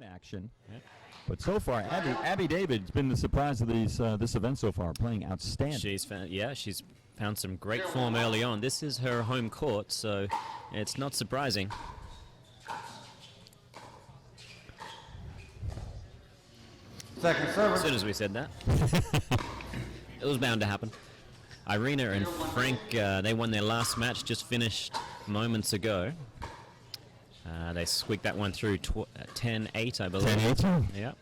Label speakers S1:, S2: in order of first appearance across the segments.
S1: Action. Yeah. But so far, Abbie-David's been the surprise of this event so far, playing outstanding.
S2: She's found some great form early on. This is her home court, so it's not surprising.
S3: Second server.
S2: As soon as we said that, it was bound to happen. Irina and Frank, they won their last match, just finished moments ago. They squeaked that one through 10-8, I believe.
S1: 10-8?
S2: Yeah.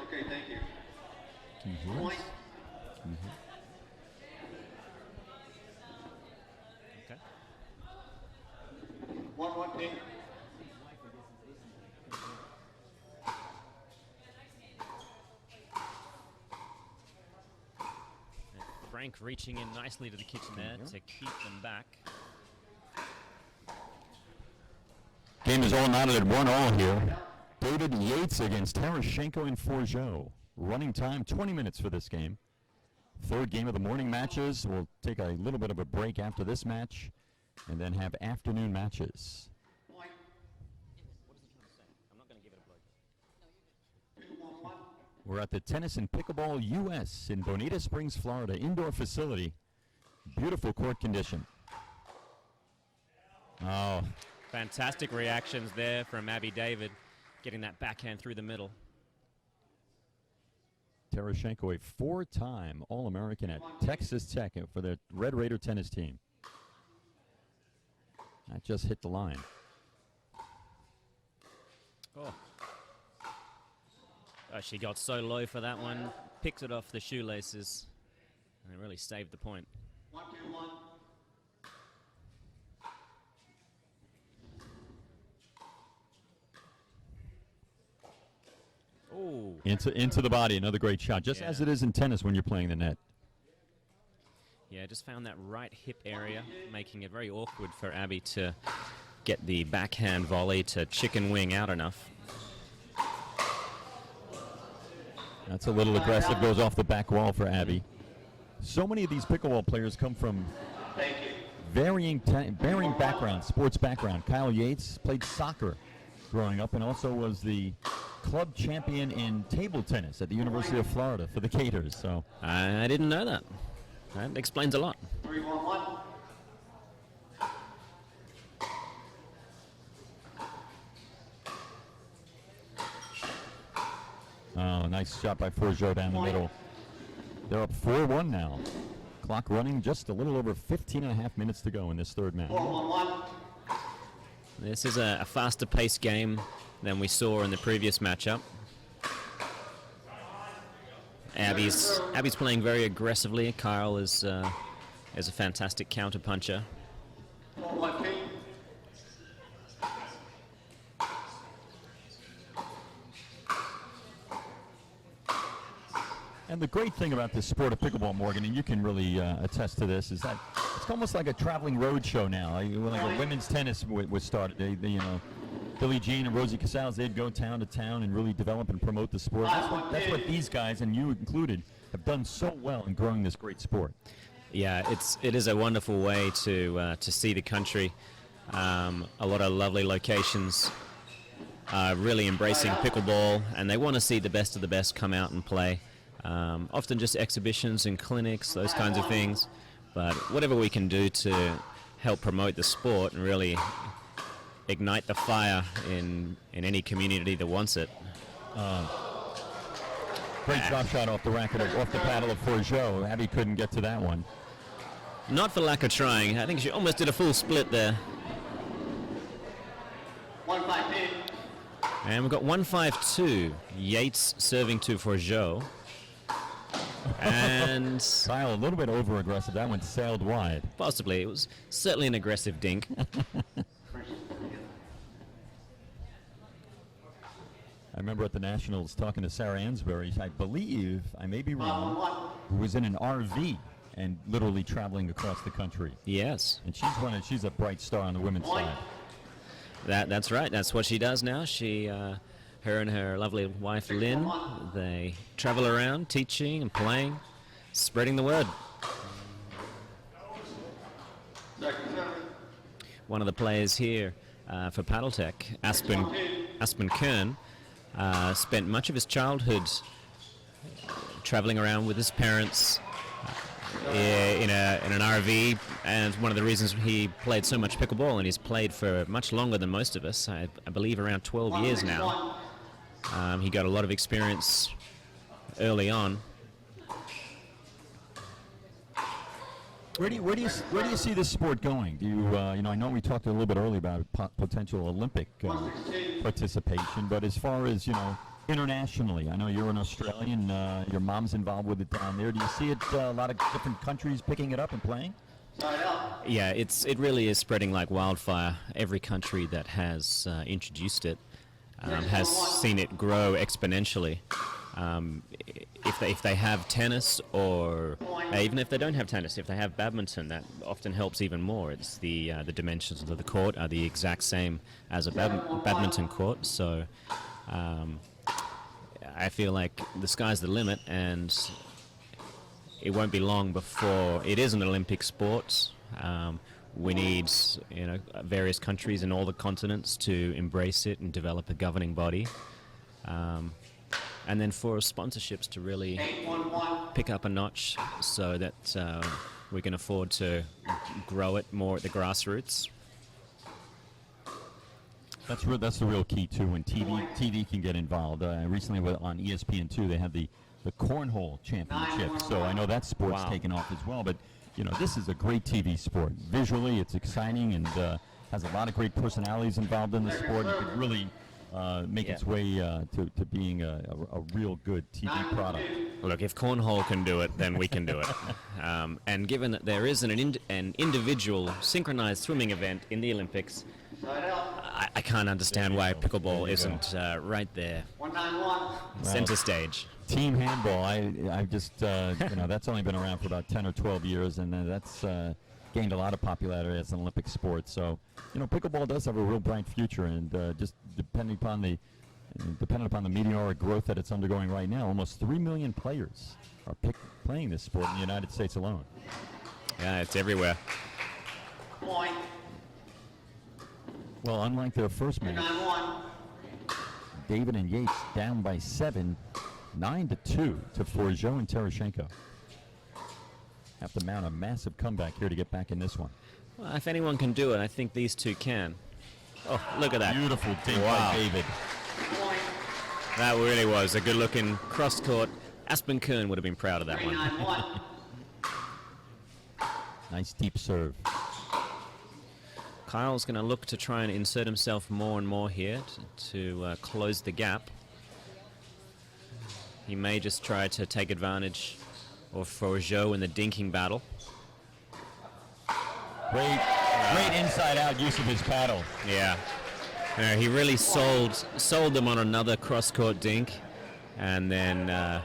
S3: Okay, thank you.
S1: Point.
S2: Okay.
S3: 1-1 pink.
S2: Frank reaching in nicely to the kitchen there to keep them back.
S1: Game is all knotted at 1-1 here. David Yates against Tereschenko and Fourgeau. Running time 20 minutes for this game. Third game of the morning matches. We'll take a little bit of a break after this match and then have afternoon matches.
S3: Point.
S2: I'm not going to give it a blow.
S1: We're at the Tennis and Pickleball US in Bonita Springs, Florida, indoor facility. Beautiful court condition. Oh,
S2: Fantastic reactions there from Abbie-David, getting that backhand through the middle.
S1: Tereschenko, a four-time All-American at Texas Tech for the Red Raider tennis team. That just hit the line.
S2: Oh. Oh, she got so low for that one, picked it off the shoelaces, and it really saved the point.
S3: 1-2-1.
S2: Oh.
S1: Into the body, another great shot, just as it is in tennis when you're playing the net.
S2: Yeah, just found that right hip area, making it very awkward for Abbie to get the backhand volley to chicken wing out enough.
S1: That's a little aggressive, goes off the back wall for Abbie. So many of these pickleball players come from varying backgrounds, sports background. Kyle-Yates played soccer growing up and also was the club champion in table tennis at the University of Florida for the Gators. So
S2: I didn't know that. That explains a lot.
S3: 3-1-1.
S1: oh, nice shot by Fourgeau down the middle. They're up 4-1 now. Clock running, just a little over 15 and a half minutes to go in this third match.
S3: 4-1-1.
S2: This is a faster paced game than we saw in the previous matchup. Abbie's playing very aggressively. Kyle is a fantastic counter puncher.
S3: 4-1 pink.
S1: And the great thing about this sport of pickleball, Morgan, and you can really attest to this, is that it's almost like a traveling road show now. Like women's tennis was started. They Billie Jean and Rosie Casals, they'd go town to town and really develop and promote the sport. That's what these guys, and you included, have done so well in growing this great sport.
S2: Yeah, it is a wonderful way to see the country. A lot of lovely locations really embracing pickleball, and they want to see the best of the best come out and play. Often just exhibitions and clinics, those kinds of things. But whatever we can do to help promote the sport and really ignite the fire in any community that wants it.
S1: Great drop shot off the racket, off the paddle of Fourgeau. Abbie couldn't get to that one.
S2: Not for lack of trying. I think she almost did a full split there.
S3: 1-5 pink.
S2: And we've got 1-5-2. Yates serving to Fourgeau. And
S1: Kyle a little bit over aggressive. That one sailed wide.
S2: possibly, it was certainly an aggressive dink.
S1: I remember at the Nationals talking to Sarah Ansbury. I believe, I may be wrong, who was in an RV and literally traveling across the country.
S2: Yes.
S1: And she's a bright star on the women's side.
S2: That's right. That's what she does now. Her and her lovely wife Lynn, they travel around teaching and playing, spreading the word. One of the players here for Paddletech, Aspen Kern, spent much of his childhood traveling around with his parents in an RV, and one of the reasons he played so much pickleball, and he's played for much longer than most of us, I believe around 12 years now. He got a lot of experience early on.
S1: Where do you see this sport going? Do you I know we talked a little bit earlier about potential Olympic participation, but as far as internationally, I know you're an Australian. Your mom's involved with it down there. Do you see it a lot of different countries picking it up and playing?
S2: Yeah, it really is spreading like wildfire. Every country that has introduced it has seen it grow exponentially. If they have tennis, or even if they don't have tennis, if they have badminton, that often helps even more. It's the dimensions of the court are the exact same as a badminton court, so I feel like the sky's the limit, and it won't be long before it is an Olympic sport. We need various countries in all the continents to embrace it and develop a governing body. And then for sponsorships to really pick up a notch so that we can afford to grow it more at the grassroots.
S1: That's the real key too. When TV can get involved. Recently on ESPN2 they had the cornhole championship. So I know that sport's taken off as well. But this is a great TV sport. Visually, it's exciting and has a lot of great personalities involved in the sport. It could really make its way to being a real good TV product.
S2: Look, if cornhole can do it, then we can do it. And given that there is an individual synchronized swimming event in the Olympics, I can't understand why pickleball isn't right there, center stage.
S1: Team handball, I just that's only been around for about 10 or 12 years, and that's gained a lot of popularity as an Olympic sport. So, pickleball does have a real bright future, and just depending upon the meteoric growth that it's undergoing right now, almost 3 million players are playing this sport in the United States alone.
S2: Yeah, it's everywhere.
S1: Well, unlike their first match, David and Yates down by 7, 9-2 to Fourgeau and Tereschenko. Have to mount a massive comeback here to get back in this one.
S2: Well, if anyone can do it, I think these two can. Oh, look at that.
S1: Beautiful dig by David.
S2: That really was a good-looking cross-court. Aspen Kern would have been proud of that one.
S1: Nice deep serve.
S2: Kyle's going to look to try and insert himself more and more here to close the gap. He may just try to take advantage of Fourgeau in the dinking battle.
S1: Great inside-out use of his paddle.
S2: Yeah. He really sold them on another cross-court dink, and then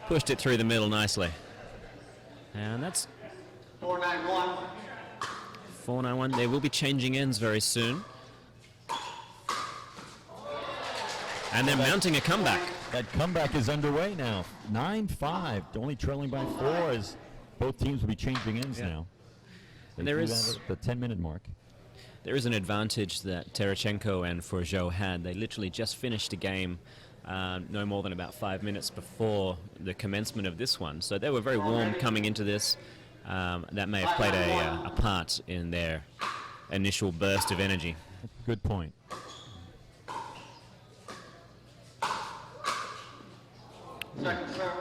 S2: pushed it through the middle nicely. And that's
S3: 491.
S2: 491. They will be changing ends very soon. And they're mounting a comeback.
S1: That comeback is underway now. 9-5, only trailing by 4 as both teams will be changing ends now.
S2: And there is
S1: that at the 10-minute mark.
S2: There is an advantage that Tereschenko and Fourgeau had. They literally just finished a game no more than about 5 minutes before the commencement of this one. So they were very warm coming into this. That may have played a part in their initial burst of energy.
S1: Good point.
S3: Second serve.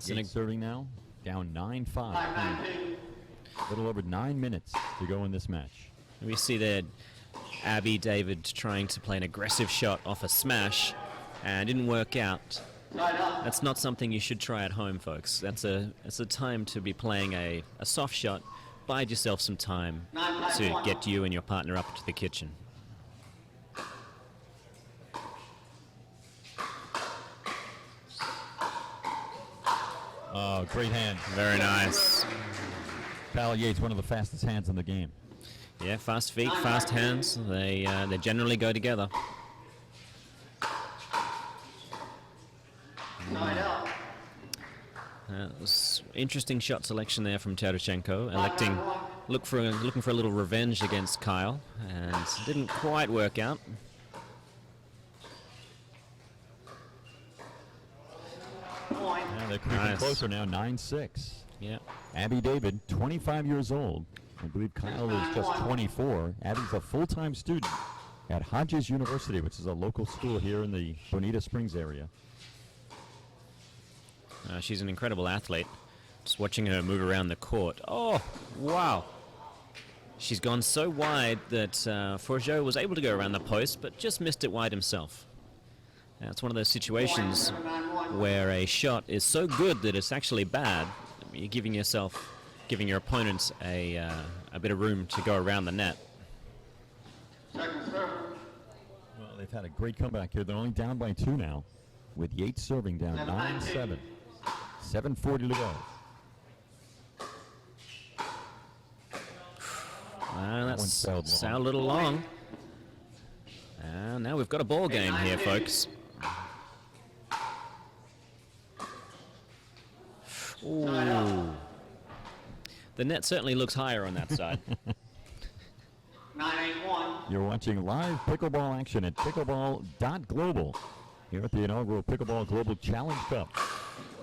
S1: Yates serving now, down 9-5. A little over 9 minutes to go in this match.
S2: We see there Abbie-David trying to play an aggressive shot off a smash, and didn't work out. That's not something you should try at home, folks. That's a time to be playing a soft shot. Bide yourself some time to get you and your partner up to the kitchen.
S1: Oh, great hand.
S2: Very nice.
S1: Kyle-Yates, one of the fastest hands in the game.
S2: Yeah, fast feet, fast hands. They generally go together.
S3: Side out.
S2: It was interesting shot selection there from Tereschenko, looking for a little revenge against Kyle, and didn't quite work out.
S3: Point.
S1: Yeah, they're creeping
S2: Nice.
S1: closer now, 9-6.
S2: Yeah.
S1: Abbie-David, 25 years old. I believe Kyle is just 24. Abbie's a full-time student at Hodges University, which is a local school here in the Bonita Springs area.
S2: She's an incredible athlete. Just watching her move around the court. Oh, wow. She's gone so wide that Fourgeau was able to go around the post, but just missed it wide himself. Now, it's one of those situations where a shot is so good that it's actually bad. You're giving your opponents a bit of room to go around the net.
S3: Second serve.
S1: Well, they've had a great comeback here. They're only down by 2 now, with Yates serving down 9-7. 7:40 to go.
S2: That's
S1: sailed long.
S2: sound a little long. Now we've got a ball game here, folks. Ooh. The net certainly looks higher on that side.
S3: 9-8-1.
S1: You're watching live pickleball action at pickleball-global here at the inaugural Pickleball Global Challenge Cup.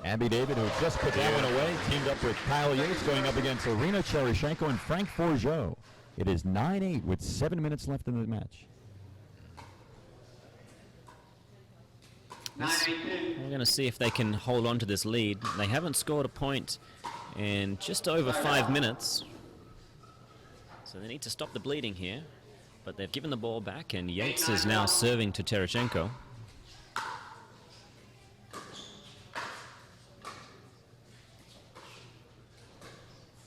S1: Abbie-David, who just put that one away, teamed up with Kyle-Yates, going up against irina-tereschenko and frank-fourgeau. It is 9-8 with 7 minutes left in the match.
S3: 9-8-2.
S2: We're going to see if they can hold on to this lead. They haven't scored a point in just over 5 minutes. So they need to stop the bleeding here. But they've given the ball back, and Yates is now serving to Tereschenko.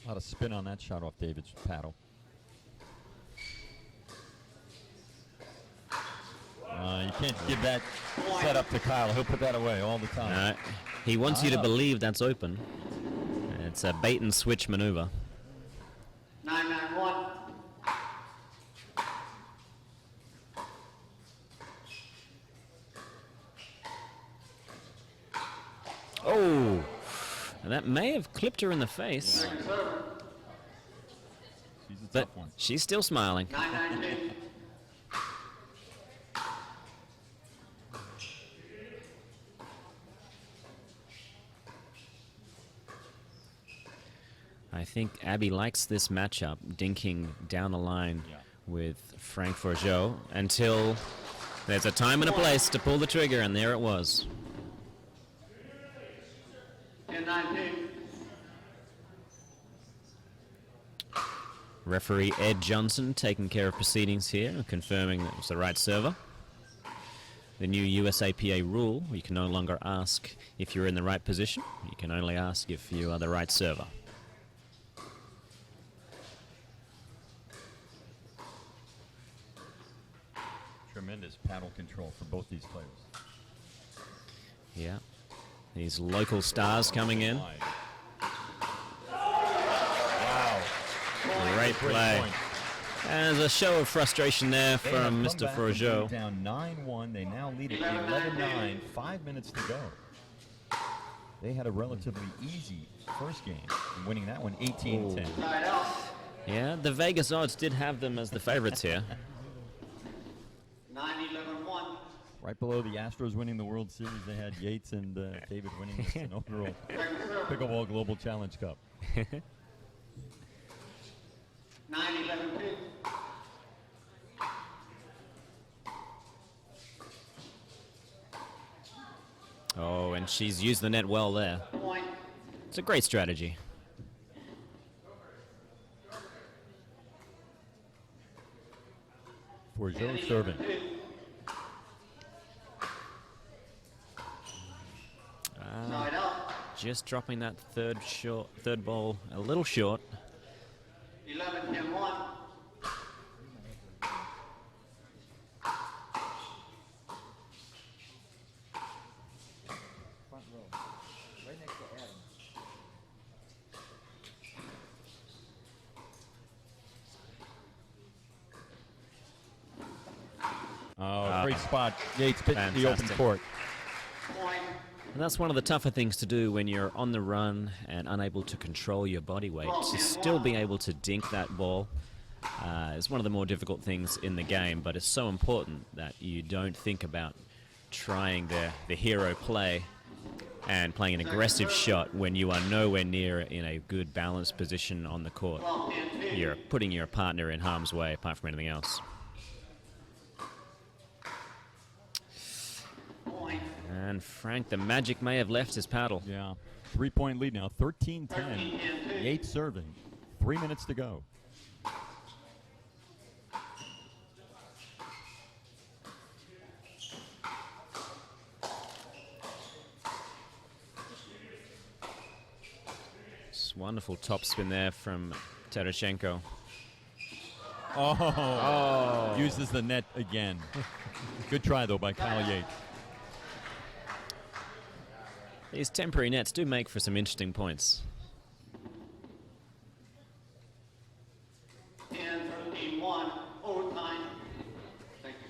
S1: A lot of spin on that shot off David's paddle. You can't give that set up to Kyle. He'll put that away all the time.
S2: He wants you to believe that's open. It's a bait and switch maneuver.
S3: 9-9-1.
S2: Oh, that may have clipped her in the face,
S3: Second serve.
S1: She's a
S2: but
S1: tough one.
S2: she's still smiling.
S3: 9-9-2.
S2: I think Abbie likes this matchup, dinking down the line with frank-fourgeau until there's a time and a place to pull the trigger, and there it was.
S3: 10-9-2.
S2: Referee Ed Johnson taking care of proceedings here and confirming that it was the right server. The new USAPA rule, you can no longer ask if you're in the right position. You can only ask if you are the right server.
S1: Tremendous paddle control for both these players.
S2: Yeah. These local stars coming in.
S1: Wow.
S2: Great play.
S1: point.
S2: And there's a show of frustration there
S1: They have
S2: from
S1: come
S2: Mr.
S1: back and
S2: Fourgeau.
S1: moved down 9-1. They now lead at 11-9. 5 minutes to go. They had a relatively easy first game, winning that one 18-10.
S3: Side out.
S2: Yeah, the Vegas odds did have them as the favorites here.
S3: 9-11-1.
S1: Right below the Astros winning the World Series, they had Yates and David winning this inaugural
S3: Second serve.
S1: Pickleball Global Challenge Cup.
S3: 9-11-2.
S2: Oh, and she's used the net well there.
S3: Point.
S2: It's a great strategy.
S1: Fourgeau serving.
S3: 2. Side out.
S2: Just dropping that third ball a little short.
S3: 11-10-1.
S4: Front row, right next to Adam.
S1: spot. Yates pitched the open
S2: Fantastic.
S1: court.
S3: Point.
S2: And that's one of the tougher things to do when you're on the run and unable to control your body weight. To still be able to dink that ball is one of the more difficult things in the game, but it's so important that you don't think about trying the hero play and playing an aggressive shot when you are nowhere near in a good balanced position on the court. You're putting your partner in harm's way apart from anything else.
S3: Point.
S2: And Frank, the magic may have left his paddle.
S1: Yeah. 3-point lead now. 13-10. Yates serving. 3 minutes to go.
S2: It's wonderful topspin there from Tereschenko.
S1: Oh. Uses the net again. Good try, though, by Kyle-Yates.
S2: These temporary nets do make for some interesting points.
S3: 10-13-1, overtime. Thank you.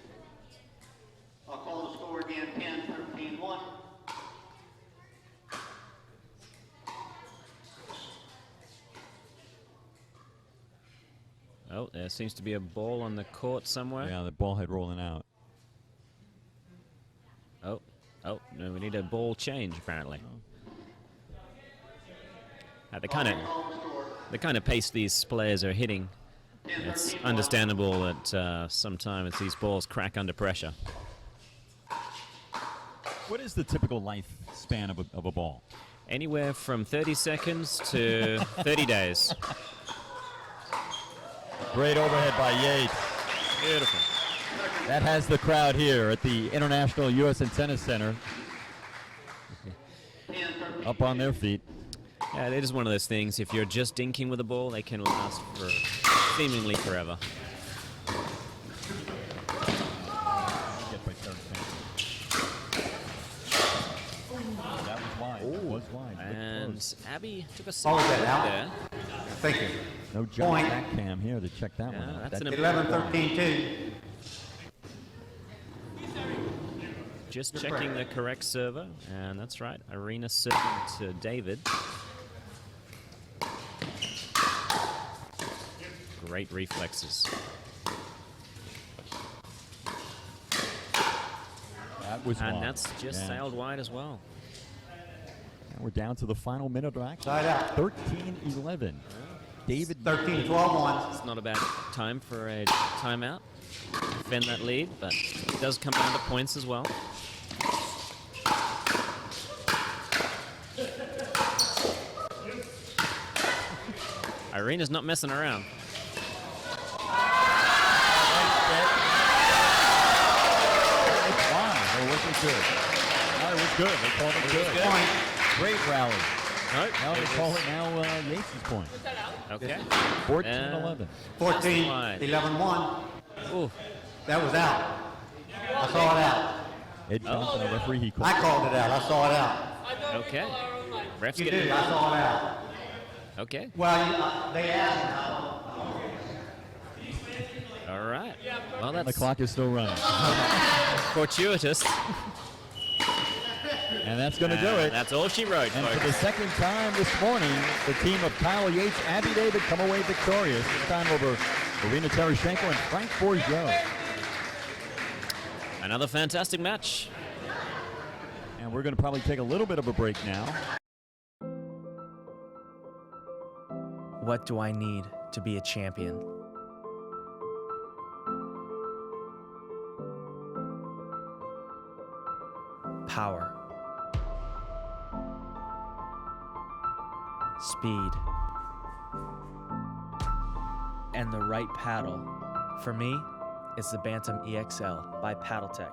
S3: I'll call the score again, 10-13-1.
S2: Oh, there seems to be a ball on the court somewhere.
S1: Yeah, the ball head rolling out.
S2: Oh, no, we need a ball change apparently. The kind of pace these players are hitting, it's understandable that sometimes these balls crack under pressure.
S1: What is the typical lifespan of a ball?
S2: Anywhere from 30 seconds to 30 days.
S1: Great overhead by Yates.
S2: Beautiful.
S1: That has the crowd here at the International U.S. and Tennis Center up on their feet.
S2: Yeah, it is one of those things. If you're just dinking with a ball, they can last for seemingly forever.
S1: That was wide. That was wide. But
S2: And
S1: close.
S2: Abby took a
S4: Oh, is
S2: side
S4: that out?
S2: there.
S4: Thank you.
S1: No jump
S4: Point.
S1: back cam here to check that
S2: Yeah,
S1: one out.
S2: that's
S1: That-
S2: an
S4: 11-13-2.
S2: Just checking the correct server, and that's right. Irina serving to David. Great reflexes.
S1: that was
S2: And
S1: wide.
S2: that's just
S1: Yeah.
S2: sailed wide as well.
S1: And we're down to the final minute of action.
S4: Side out.
S1: 13-11. David
S4: 13-12-1.
S2: It's not a bad time for a timeout. Defend that lead, but it does come down to points as well. Irina's not messing around.
S1: It's wide. Or was it good? No, it was good. They called it good.
S4: Point.
S1: Great rally.
S2: Nope.
S1: Now they call it now Yates' point.
S2: Okay.
S1: 14-11.
S4: 14-11-1.
S2: Ooh.
S4: That was out. I saw it out.
S1: Ed Johnson, the referee, he called.
S4: I called it out. I saw it out.
S2: Okay. Refs
S4: You
S2: get
S4: did. I saw it out.
S2: Okay.
S4: Well, they asked.
S2: All right. Well,
S1: The
S2: that's
S1: clock is still running.
S2: fortuitous.
S1: And that's going to do it.
S2: That's all she wrote,
S1: And for
S2: folks.
S1: the second time this morning, the team of Kyle-Yates, Abbie-David come away victorious, this time over irina-tereschenko and frank-fourgeau.
S2: Another fantastic match.
S1: And we're going to probably take a little bit of a break now.
S5: What do I need to be a champion? Power. Speed. And the right paddle. For me, it's the Bantam EXL by PaddleTech.